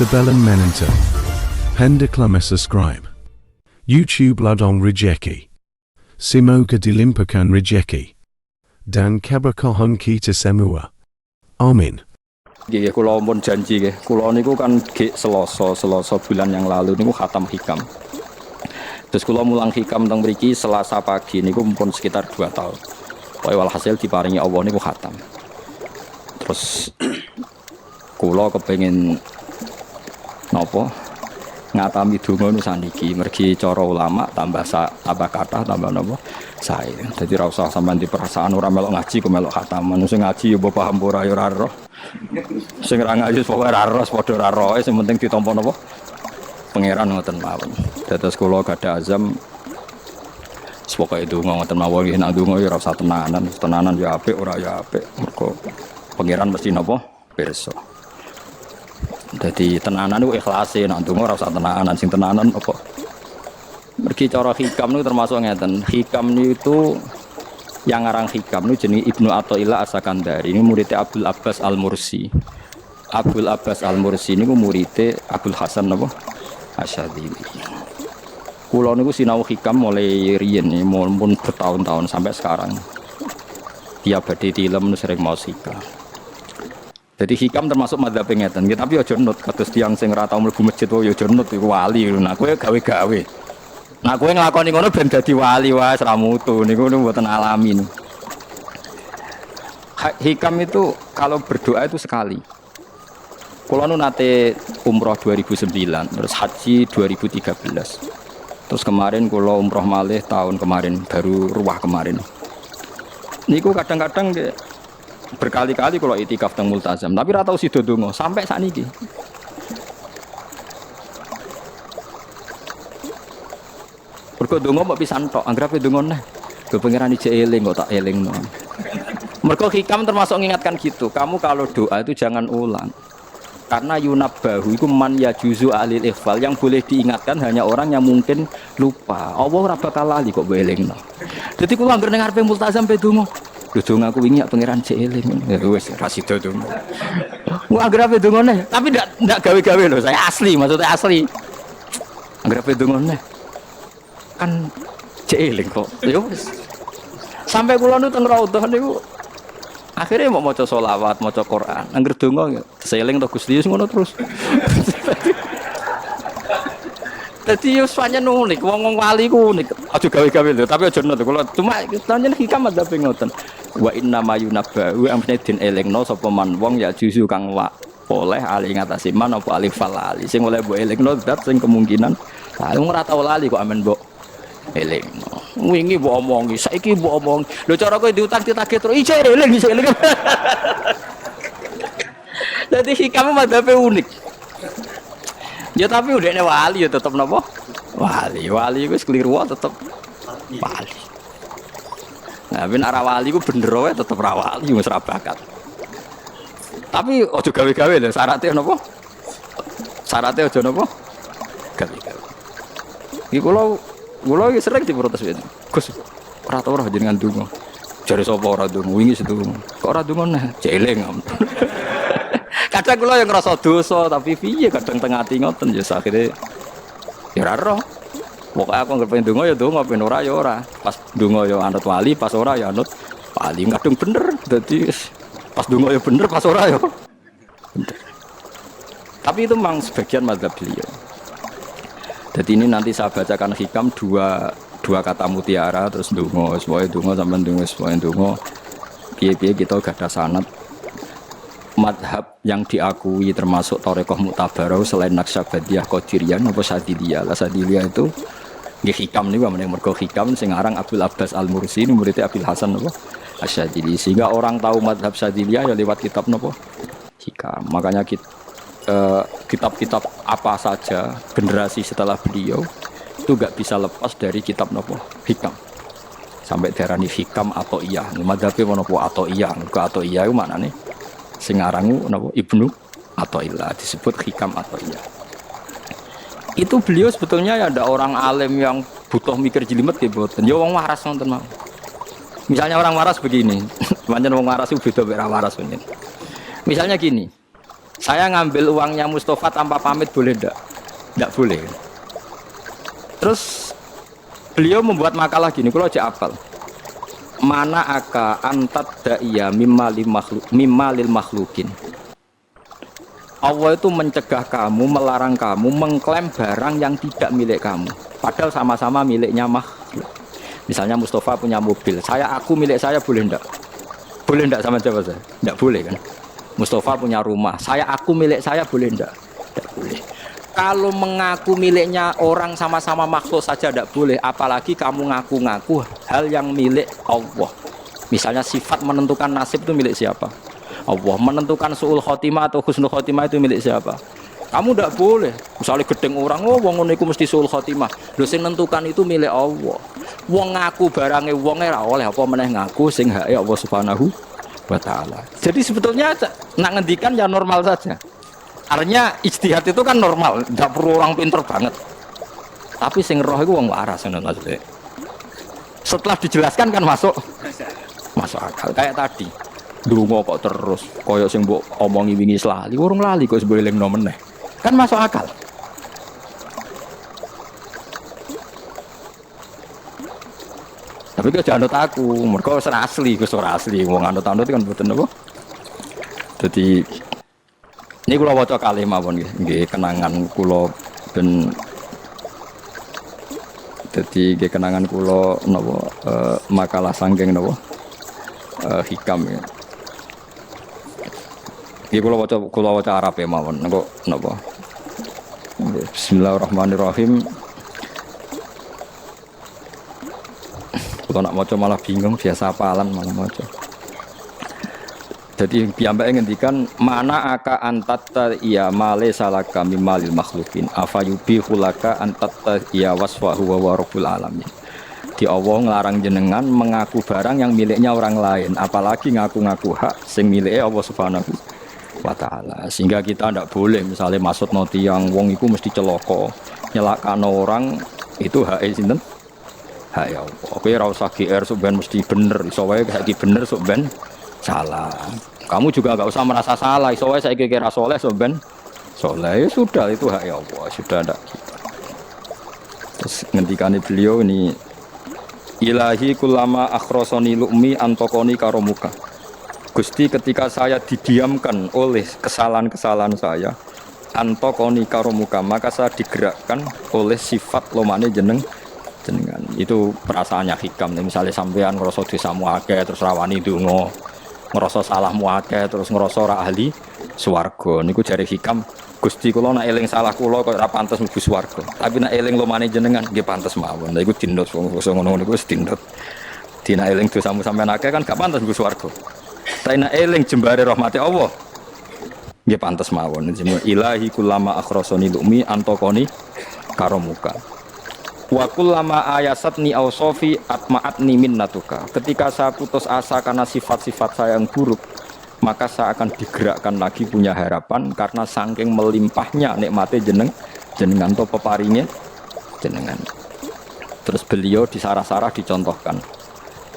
Sebelum menonton, hendaklah subscribe YouTube Ladong Rejeki. Semoga dilimpahkan rejeki dan keberkahan kita semua. Amin. Nggih, kula pun janji nggih. Kula niku kan gek Selasa bulan yang lalu niku khatam hikam. Terus kula mulang hikam teng mriki Selasa pagi niku pun sekitar 2 tahun. Pokoke walhasil diparingi Allah niku khatam. Terus kula kepengin napa ngatami donga niku saniki mergi cara ulama tambah kathah tambah napa sae. Dadi ra usah sampean di perasaan ora melok ngaji kok melok khataman. Sing ngaji ya mbok paham ora ya ora roh. Sing ra ngaji pokoke ra roh padha ra roh, sing penting ditampa napa pangeran ngoten mawon. Dados kula gadah azam pokoke donga ngoten mawon nggih, nek donga ya ora usah tenanan ya apik ora ya apik. Mergo pangeran mesti napa pirsa. Jadi tenanan itu ikhlasi, nak donga ora usah tenanan, sing tenanan apa? Mergi cara hikam niku termasuk ngeten. Hikam niku yang ngarang hikam niku jenenge Ibnu Athaillah As-Sakandari. Ini muridnya Abdul Abbas Al-Mursi. Abdul Abbas Al-Mursi niku muridnya Abdul Hasan napa? Asyadzili. Kula niku sinau hikam mulai riyen mun bertahun-tahun sampai sekarang. Dia badhe tilem sering maos hikam. Jadi hikam termasuk madzhab ngeten, tapi aja nut kados tiyang sing ora tau mlebu masjid wae aja nut iku wali. Nah kowe gawe-gawe. Nah kowe nglakoni ngono ben dadi wali wae ora mutu niku mboten alami. Hikam itu kalau berdoa itu sekali. Kula nu nate umroh 2009, terus haji 2013. Terus kemarin kula umroh malih tahun kemarin, baru ruwah kemarin. Niku kadang-kadang berkali-kali kalau itikaf teng multazam, tapi ora tau sida donga sampai sakniki. Mergo donga mbok pisan tok, anggere donga neh. Go pangeran ijek eling kok tak elingno. Mergo hikam termasuk mengingatkan gitu, kamu kalau doa itu jangan ulang. Karena yunabbahu iku man yajuzu alil ikhfal, yang boleh diingatkan hanya orang yang mungkin lupa. Allah ora bakal lali kok mbok elingno. Dadi kula anggere ning ngarepe multazam pe donga. Lho dong aku wingi pangeran cek eling. Ya wis ra sida dong. Wah agrape dongone, tapi ndak gawe-gawe lho, saya asli, maksudnya asli. Agrape dongone. Kan cek eling kok. Ya wis. Sampai kula nu teng raudhah niku akhirnya mau maca selawat, maca Quran. Angger donga ya seling to Gusti ngono terus. Dadi yo pancen unik, wong wali ku unik. Aja gawe-gawe lho, tapi aja nut kula cuma pancen hikam madzhab ngoten. Wa inna mayunabba amne den elingno sapa man wong ya juzu kang oleh ali ngatasi man apa alif falali. Sing oleh mbok elingno zat sing kemungkinan wong ora tau lali kok amen mbok elingno. Wingi mbok omongi, saiki mbok omong. Lho cara kowe diutang ditagih terus iso eling. Dadi hikam madzhab unik. Ya tapi udahnya wali ya tetap napa? Wali wis keliru tetap wali. Nah, ben arah wali ku bener wae tetep ra wali wis ra bakat. Tapi aja gawe-gawe lho, syaratnya napa? Syaratnya aja napa? Gawe-gawe. Iki kula iki sering diprotes wit. Gus, ora tau ora jenengan donga. Jare sapa ora donga wingi sedonga. Kok ora donga nah, jeleng. Kadang kula yang ngerasa dosa tapi piye kadang tengah ati ngoten ya akhire ya ora roh. Pokoke aku anggere pengen donga ya donga, ben ora ya ora. Pas donga ya anut wali, pas ora ya anut wali. Kadang bener. Dadi pas donga ya bener, pas ora ya bener. Tapi itu memang sebagian mazhab beliau. Jadi ini nanti saya bacakan hikam dua kata mutiara terus donga, semuanya donga sampean donga, semuanya donga. Piye-piye kita gadah sanad madhab yang diakui termasuk Thariqah Mu'tabarah selain Naqsyabandiyah Qadiriyah apa Sadiliyah. Lah Sadiliyah itu nggih hikam niku meneh mergo hikam sing aran Abdul Abbas Al-Mursi ini muridnya Abdul Hasan apa Asyadzili. Sehingga orang tahu madhab Sadiliyah ya lewat kitab napa hikam. Makanya kitab-kitab apa saja generasi setelah beliau itu enggak bisa lepas dari kitab napa hikam. Sampai diarani hikam atau iya. Madhabe menapa atau iya. Mergo atau iya iku maknane sing aranku napa Ibnu Athaillah disebut hikam Athaillah. Itu beliau sebetulnya ya ada orang alim yang butuh mikir jelimet nggih mboten. Ya wong waras wonten mawon. Misalnya orang waras begini. Pancen wong waras itu beda mek waras punya. Misalnya gini. Saya ngambil uangnya Mustafa tanpa pamit boleh enggak? Enggak boleh. Terus beliau membuat makalah gini, kalau aja apal. Mana aka antat da'iya mimma lil makhlukin. Allah itu mencegah kamu, melarang kamu mengklaim barang yang tidak milik kamu. Padahal sama-sama miliknya makhluk. Misalnya Mustafa punya mobil, aku milik saya boleh enggak? Boleh enggak sama siapa saya? Enggak boleh kan? Mustafa punya rumah, aku milik saya boleh enggak? Enggak boleh. Kalau mengaku miliknya orang sama-sama makhluk saja enggak boleh, apalagi kamu ngaku-ngaku hal yang milik Allah. Misalnya sifat menentukan nasib itu milik siapa? Allah. Menentukan su'ul khotimah atau husnul khotimah itu milik siapa? Kamu tidak boleh. Misalnya gedeng orang, wong ngono iku mesti su'ul khotimah. Lho sing nentukan itu milik Allah. Wong ngaku barange wonge ora oleh apa meneh ngaku sing hake Allah Subhanahu wa taala. Jadi sebetulnya nak ngendikan ya normal saja. Artinya ijtihad itu kan normal, tidak perlu orang pinter banget. Tapi sing roh itu wong waras ngono maksudnya. Setelah dijelaskan kan masuk akal kayak tadi. Ndonga kok terus kaya sing mbok omongi wingi lali, urung lali kok sebelengno meneh. Kan masuk akal. Tapi kok jangan aku, mergo ora asli, ora asli. Wong anut-anut kan mboten apa. Dadi ini kula waca kalih mawon nggih, kenangan kula ben dadi nggih kenangan kula napa makalah sanggeng napa hikam ya. Iki kula waca Arab ya mawon engko napa. Bismillahirrahmanirrahim. Kula nak maca malah bingung, biasa apalan malah maca. Jadi piyambake ngendikan mana aka antatta iya male salaka mimalil makhlukin afayubi hulaka antatta iya wasfahu wa rabbul alamin. Di Allah ngelarang jenengan mengaku barang yang miliknya orang lain, apalagi ngaku-ngaku hak sing milike Allah Subhanahu wa taala. Sehingga kita ndak boleh misalnya maksud noti yang wong iku mesti celaka, nyelakano orang itu hak sinten? Hak ya Allah. Kowe ora usah GR sok ben mesti bener, iso wae gak bener sok ben salah. Kamu juga nggak usah merasa salah. Iso wae saiki kira soleh sok ben soleh, ya sudah itu hak ya Allah, sudah ndak kita. Terus ngendikane beliau ini Ilahi kullama akhrosoni lu'mi antokoni karomuka. Gusti ketika saya didiamkan oleh kesalahan-kesalahan saya antokoni karomuka, maka saya digerakkan oleh sifat lomane jenengan. Itu perasaannya hikam. Misalnya sampean ngerasa dosamu akeh terus rawani donga, ngerasa salahmu akeh terus ngerasa ora ahli swarga. Niku jare hikam, Gusti kula nek eling salah kula kok ora pantes mlebu swarga. Tapi nek eling lomane jenengan nggih pantes mawon. Lha iku dindut wong ngono niku wis dindut. Dina eling dosamu sampean akeh kan gak pantes mlebu swarga. Tapi nek eling jembare rahmati Allah nggih pantes mawon. Ilahi kullama akhrasani lumi antokoni karomuka. Wa kullama ayasatni awsofi atma'atni minnatuka. Ketika saya putus asa karena sifat-sifat saya yang buruk, maka saya akan digerakkan lagi punya harapan karena saking melimpahnya nikmatnya jenengan to peparinge jenengan. Terus beliau disarah-sarah dicontohkan.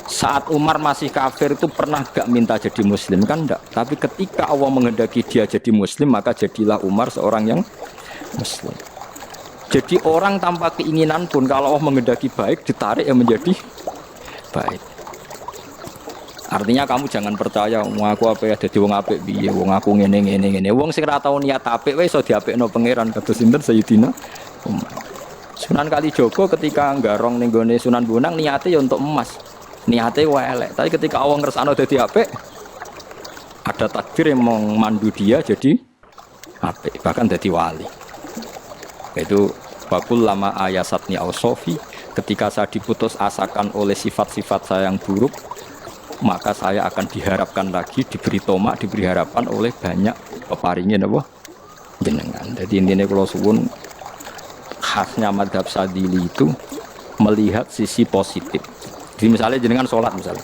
Saat Umar masih kafir itu pernah gak minta jadi muslim kan enggak, tapi ketika Allah menghendaki dia jadi muslim maka jadilah Umar seorang yang muslim. Jadi orang tanpa keinginan pun kalau Allah menghendaki baik ditarik yang menjadi baik. Artinya kamu jangan percaya wong aku apa ya dadi wong apik piye, wong aku ngene. Wong sing ora tau niat apik wae iso diapikno pangeran kados sinten Sayyidina Umar. Sunan Kalijaga ketika nggarong ning gone Sunan Bonang niate ya untuk emas. Niate wae elek, tapi ketika Allah ngersakno dadi apik ada takdir yang memandu dia jadi apik, bahkan dadi wali. Itu bakul lama ayasatni ausofi, ketika saya diputus asakan oleh sifat-sifat saya yang buruk, maka saya akan diharapkan lagi, diberi tomak, diberi harapan oleh banyak peparingnya napa jenengan. Jadi intinya kalau suwun khasnya madhab Sadili itu melihat sisi positif. Jadi misalnya jenengan sholat misalnya,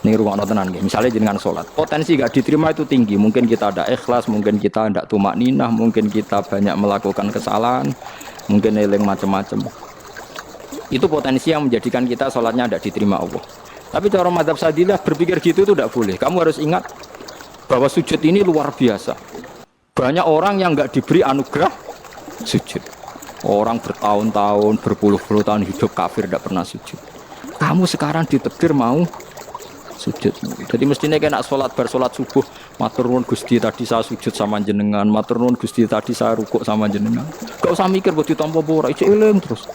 ini rumah tenan nggih. Misalnya jenengan sholat, potensi gak diterima itu tinggi. Mungkin kita ada ikhlas, mungkin kita tidak tumak ninah, mungkin kita banyak melakukan kesalahan, mungkin eling macam-macam. Itu potensi yang menjadikan kita sholatnya tidak diterima Allah. Tapi cara madhab Sadilah berpikir gitu itu tidak boleh. Kamu harus ingat bahwa sujud ini luar biasa. Banyak orang yang nggak diberi anugerah sujud. Orang bertahun-tahun, berpuluh-puluh tahun hidup kafir tidak pernah sujud. Kamu sekarang ditakdir mau sujud. Jadi mestinya kena sholat bersolat subuh, matur nuwun Gusti tadi saya sujud sama jenengan, matur nuwun Gusti tadi saya rukuk sama jenengan. Gak usah mikir buat ditampa ora, ijek eling terus.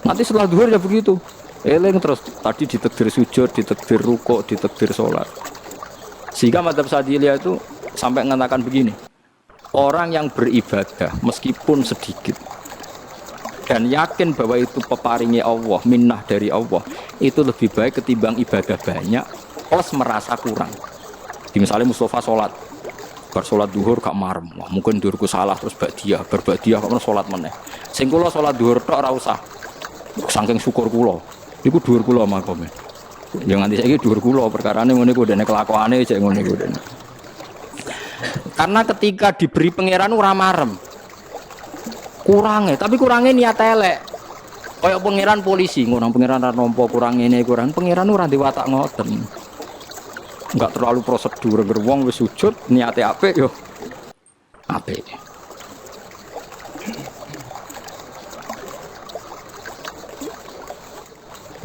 Nanti setelah zuhur ya begitu. Eling terus, tadi ditakdir sujud, ditakdir rukuk, ditakdir sholat. Sehingga madzhab Syadziliyah itu sampai mengatakan begini. Orang yang beribadah meskipun sedikit dan yakin bahwa itu peparingnya Allah, minnah dari Allah, itu lebih baik ketimbang ibadah banyak plus merasa kurang. Di misalnya Mustafa sholat, bersolat duhur gak marem, wah, mungkin duhurku salah terus berbadiah kamu sholat meneh. Sing kula sholat duhur tok ora usah, saking syukur kula, iku duhur kula makome. Ya nganti saiki duhur kula perkarane ngene iku dene kelakuane cek ngene iku dene. Karena ketika diberi pangeran ora marem. Kurangnya, tapi kurangnya niat elek. Kayak pangeran polisi, ngurang pangeran ra nampa kurang ini kurang. Pangeran ora diwatak ngoten. Enggak terlalu prosedur gerwong wis sujud, niate apik yo. Apik.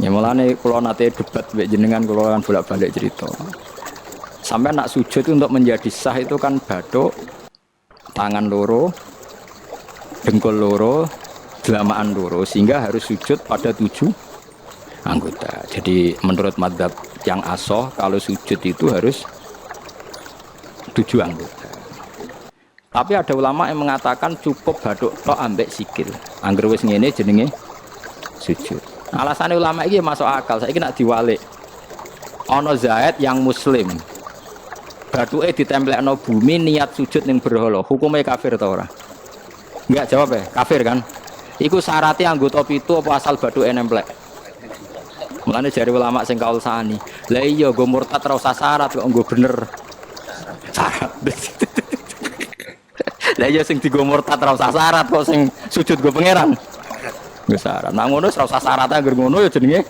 Ya mulane kula nate debat mbek jenengan kula kan bolak-balik cerita. Sampai nak sujud itu untuk menjadi sah itu kan bathuk, tangan loro, dengkul loro, delamaan loro, sehingga harus sujud pada 7 anggota. Jadi menurut madzhab yang asoh kalau sujud itu harus 7 anggota. Tapi ada ulama yang mengatakan cukup bathuk tok ambek sikil. Angger wis ngene jenenge sujud. Alasannya ulama ini masuk akal. Saiki nak diwalik. Ana Zaid yang muslim. Bathuke ditemplekno bumi niat sujud ning berhala. Hukumnya kafir ta ora? Enggak jawab ya, kafir kan? Iku syaratnya anggota pitu apa asal bathuke nemplek? Mulane jari ulama sing kaul sani. Lah iya nggo murtad ora usah syarat kok nggo bener. Syarat. Lah iya sing digo murtad ora usah syarat kok sing sujud nggo pangeran. Nggo syarat. Nah ngono ora usah syarat anggere ngono ya jenenge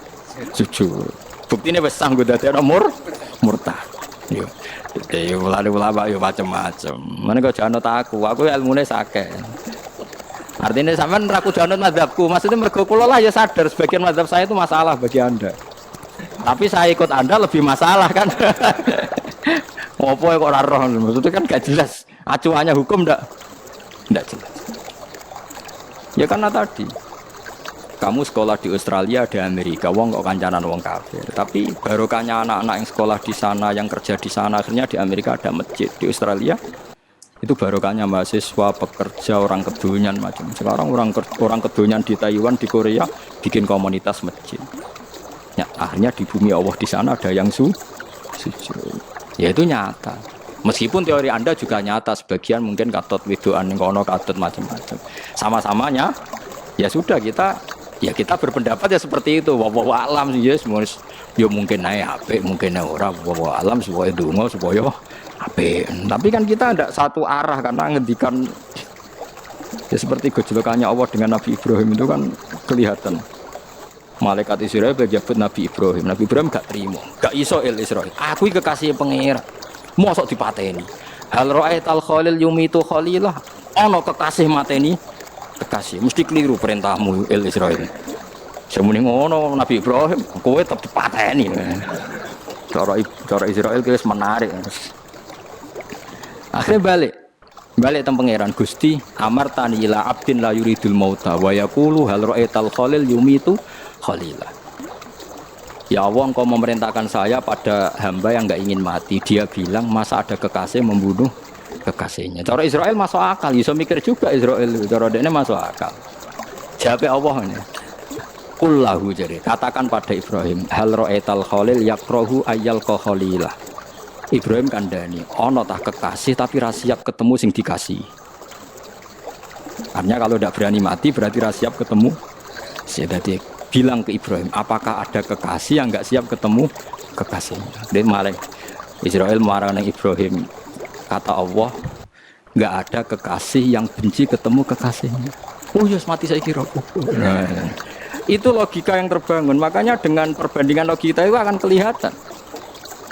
sujud. Buktine wis sah nggo dadekno murtad. Yo. Yo ulama yo macam-macam. Mane kok jangan aku ilmune sakeh. Artinya sampean ra kudu anut mazhabku. Maksudnya mergo kula lah ya sadar sebagian mazhab saya itu masalah bagi Anda. Tapi saya ikut Anda lebih masalah kan. Apa kok ora roh? Maksudnya kan gak jelas. Acuannya hukum ndak jelas. Ya karena tadi kamu sekolah di Australia, di Amerika, wong kok kancanan wong kafir. Tapi barokahnya anak-anak yang sekolah di sana, yang kerja di sana, akhirnya di Amerika ada masjid. Di Australia itu barokahnya mahasiswa, pekerja, orang kedonyan macam. Sekarang orang kedonyan di Taiwan, di Korea bikin komunitas masjid. Ya, akhirnya di bumi Allah di sana ada yang sujud. Ya itu nyata. Meskipun teori Anda juga nyata, sebagian mungkin katut widoan kono katut macam-macam. Sama-samanya ya sudah kita berpendapat ya seperti itu. Wallahu alam sih ya semua. Ya mungkin naik apik, mungkin ora. Wallahu alam supaya donga supaya apik. Tapi kan kita tidak satu arah karena ngendikan ya seperti gejolokannya Allah dengan Nabi Ibrahim itu kan kelihatan. Malaikat Israel berjabut Nabi Ibrahim. Nabi Ibrahim gak terima, gak iso Israel. Aku kekasih pengira. Mosok dipateni. Hal ra'aital khalil yumitu khalilah. Ana kekasih mateni kekasih. Mesti keliru perintahmu Israel. Semune ngono Nabi Ibrahim, kowe tetep dipateni. Cara Israel wis menarik. Akhirnya balik teng pangeran Gusti amartani ila abdin la yuridul mauta wa yaqulu hal ra'aital khalil yumitu khalilah. Ya Allah, Engkau memerintahkan saya pada hamba yang enggak ingin mati. Dia bilang masa ada kekasih membunuh kekasihnya. Cara Israel masuk akal, bisa mikir juga Israel. Cara dia masuk akal. Jawab Allah ini. Kullahu jadi katakan pada Ibrahim hal ra'aital khalil yakrahu ayyal khalilah. Ibrahim kandhani ana tah kekasih tapi ra siap ketemu sing dikasih. Artinya kalau tidak berani mati berarti ra siap ketemu. Jadi bilang ke Ibrahim, apakah ada kekasih yang enggak siap ketemu kekasihnya? Dan malah Israel marahnya Ibrahim, kata Allah, enggak ada kekasih yang benci ketemu kekasihnya. Oh ya, mati saya kira. Nah, itu logika yang terbangun. Makanya dengan perbandingan logika itu akan kelihatan.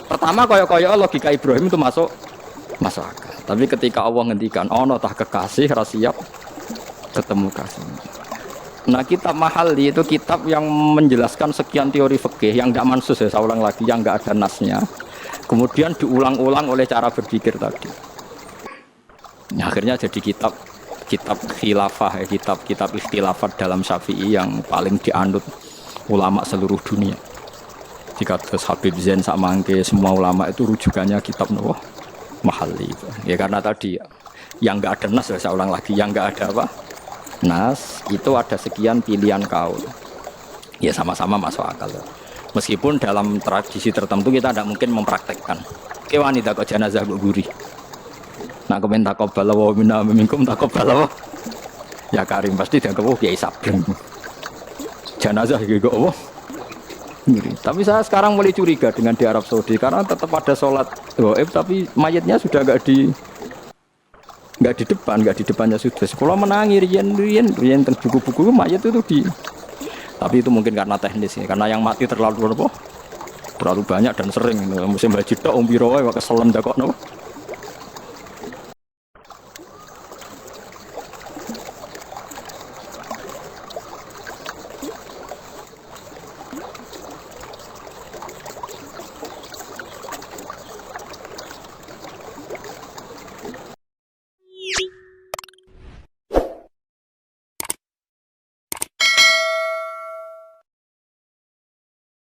Pertama koyok-koyok logika Ibrahim itu masuk masuk akal. Tapi ketika Allah ngendikan ono tah kekasih ra siap ketemu kasih. Nah kitab Mahalli itu kitab yang menjelaskan sekian teori fikih yang tidak mansus ya, saya ulang lagi, yang nggak ada nasnya. Kemudian diulang-ulang oleh cara berpikir tadi. Nah, akhirnya jadi kitab khilafah, ya, kitab ikhtilafat dalam Syafi'i yang paling dianut ulama seluruh dunia. Jika terus Habib Zain Samangke semua ulama itu rujukannya kitab Mahalli itu. Ya karena tadi yang nggak ada nas ya, saya ulang lagi, yang nggak ada apa? Nas itu ada sekian pilihan kaul. Ya sama-sama masuk akal. Meskipun dalam tradisi tertentu kita tidak mungkin mempraktekkan. Ke wanita kok jenazah kok gurih. Nak komen takobal wa minna minkum takobal wa. Ya Karim pasti dia kok Kiai Sabreng. Jenazah gitu kok apa? Tapi saya sekarang mulai curiga dengan di Arab Saudi karena tetap ada sholat gaib tapi mayatnya sudah nggak di depannya sudah. Sekolah menangi rian buku-buku mayat itu tapi itu mungkin karena teknis ya, karena yang mati terlalu banyak dan sering. Musim haji tok umbiro wae kok keselen dak kok